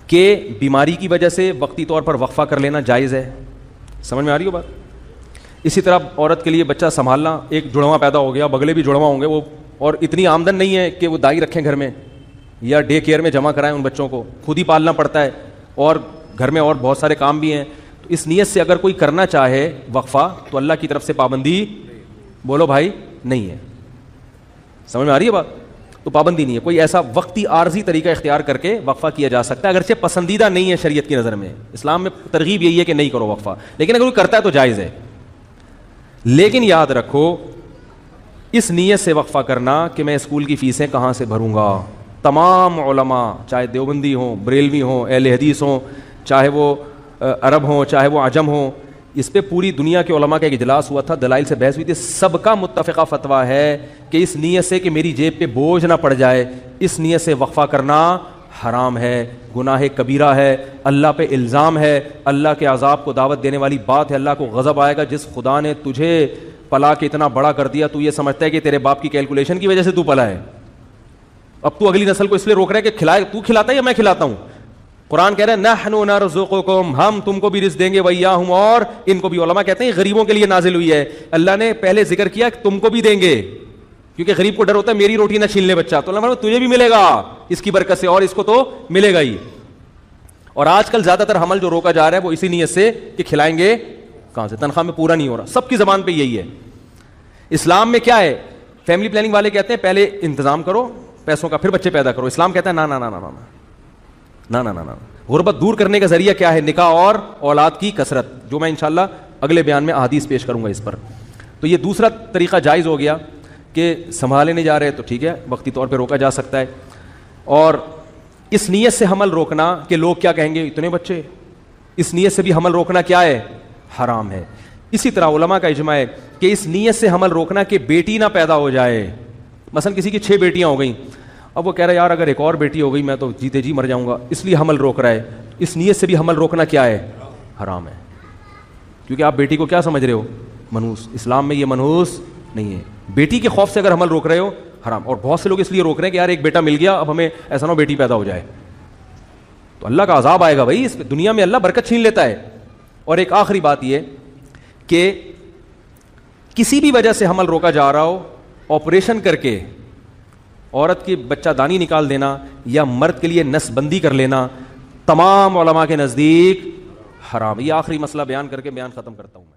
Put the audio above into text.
کہ بیماری کی وجہ سے وقتی طور پر وقفہ کر لینا جائز ہے. سمجھ میں آ رہی ہو بات؟ اسی طرح عورت کے لیے بچہ سنبھالنا, ایک جڑواں پیدا ہو گیا, بگلے بھی جڑواں ہوں گے وہ, اور اتنی آمدن نہیں ہے کہ وہ دائی رکھیں گھر میں یا ڈے کیئر میں جمع کرائیں, ان بچوں کو خود ہی پالنا پڑتا ہے, اور گھر میں اور بہت سارے کام بھی ہیں. تو اس نیت سے اگر کوئی کرنا چاہے وقفہ تو اللہ کی طرف سے پابندی, بولو بھائی, نہیں ہے. سمجھ میں آ رہی ہے بات؟ تو پابندی نہیں ہے. کوئی ایسا وقتی عارضی طریقہ اختیار کر کے وقفہ کیا جا سکتا ہے, اگرچہ پسندیدہ نہیں ہے شریعت کی نظر میں. اسلام میں ترغیب یہی ہے کہ نہیں کرو وقفہ, لیکن اگر کوئی کرتا ہے تو جائز ہے. لیکن یاد رکھو, اس نیت سے وقفہ کرنا کہ میں اسکول کی فیسیں کہاں سے بھروں گا. تمام علماء, چاہے دیوبندی ہوں, بریلوی ہوں, اہل حدیث ہوں, چاہے وہ عرب ہوں, چاہے وہ عجم ہوں, اس پہ پوری دنیا کے علماء کا ایک اجلاس ہوا تھا, دلائل سے بحث ہوئی تھی. سب کا متفقہ فتویٰ ہے کہ اس نیت سے کہ میری جیب پہ بوجھ نہ پڑ جائے, اس نیت سے وقفہ کرنا حرام ہے, گناہ کبیرہ ہے, اللہ پہ الزام ہے, اللہ کے عذاب کو دعوت دینے والی بات ہے, اللہ کو غضب آئے گا. جس خدا نے تجھے پلا کے اتنا بڑا کر دیا, تو یہ سمجھتا ہے کہ تیرے باپ کی کیلکولیشن کی وجہ سے تو پلا ہے. اب تو اگلی نسل کو اس لیے روک رہا ہے کہ کھلائے, تو کھلاتا ہے یا میں کھلاتا ہوں. قرآن کہہ رہا ہے نحن نرزقکم, ہم تم کو بھی رزق دیں گے, وإیاہم, اور ان کو بھی. علماء کہتے ہیں غریبوں کے لیے نازل ہوئی ہے. اللہ نے پہلے ذکر کیا کہ تم کو بھی دیں گے, کیونکہ غریب کو ڈر ہوتا ہے میری روٹی نہ چھین لے بچہ, تو اللہ فرماتا ہے تجھے بھی ملے گا اس کی برکت سے, اور اس کو تو ملے گا ہی. اور آج کل زیادہ تر حمل جو روکا جا رہا ہے وہ اسی نیت سے کہ کھلائیں گے کہاں سے, تنخواہ میں پورا نہیں ہو رہا. سب کی زبان پہ یہی ہے. اسلام میں کیا ہے, فیملی پلاننگ والے کہتے ہیں پہلے انتظام کرو پیسوں کا, پھر بچے پیدا کرو. اسلام کہتا ہے نا نا نا نا نا نا نا نا نا. غربت دور کرنے کا ذریعہ کیا ہے؟ نکاح اور اولاد کی کثرت, جو میں انشاءاللہ اگلے بیان میں احادیث پیش کروں گا اس پر. تو یہ دوسرا طریقہ جائز ہو گیا کہ سنبھالے نہیں جا رہے تو ٹھیک ہے, وقتی طور پہ روکا جا سکتا ہے. اور اس نیت سے حمل روکنا کہ لوگ کیا کہیں گے, اتنے بچے, اس نیت سے بھی حمل روکنا کیا ہے؟ حرام ہے. اسی طرح علماء کا اجماع ہے کہ اس نیت سے حمل روکنا کہ بیٹی نہ پیدا ہو جائے. مثلا کسی کی 6 بیٹیاں ہو گئیں, اب وہ کہہ رہا ہے یار اگر ایک اور بیٹی ہو گئی میں تو جیتے جی مر جاؤں گا, اس لیے حمل روک رہا ہے. اس نیت سے بھی حمل روکنا کیا ہے؟ حرام ہے. کیونکہ آپ بیٹی کو کیا سمجھ رہے ہو؟ منحوس. اسلام میں یہ منحوس نہیں ہے. بیٹی کے خوف سے اگر حمل روک رہے ہو, حرام. اور بہت سے لوگ اس لیے روک رہے ہیں کہ یار ایک بیٹا مل گیا, اب ہمیں ایسا نہ ہو بیٹی پیدا ہو جائے, تو اللہ کا عذاب آئے گا بھائی. اس دنیا میں اللہ برکت چھین لیتا ہے. اور ایک آخری بات یہ کہ کسی بھی وجہ سے حمل روکا جا رہا ہو, آپریشن کر کے عورت کی بچہ دانی نکال دینا یا مرد کے لیے نس بندی کر لینا, تمام علماء کے نزدیک حرام. یہ آخری مسئلہ بیان کر کے بیان ختم کرتا ہوں میں.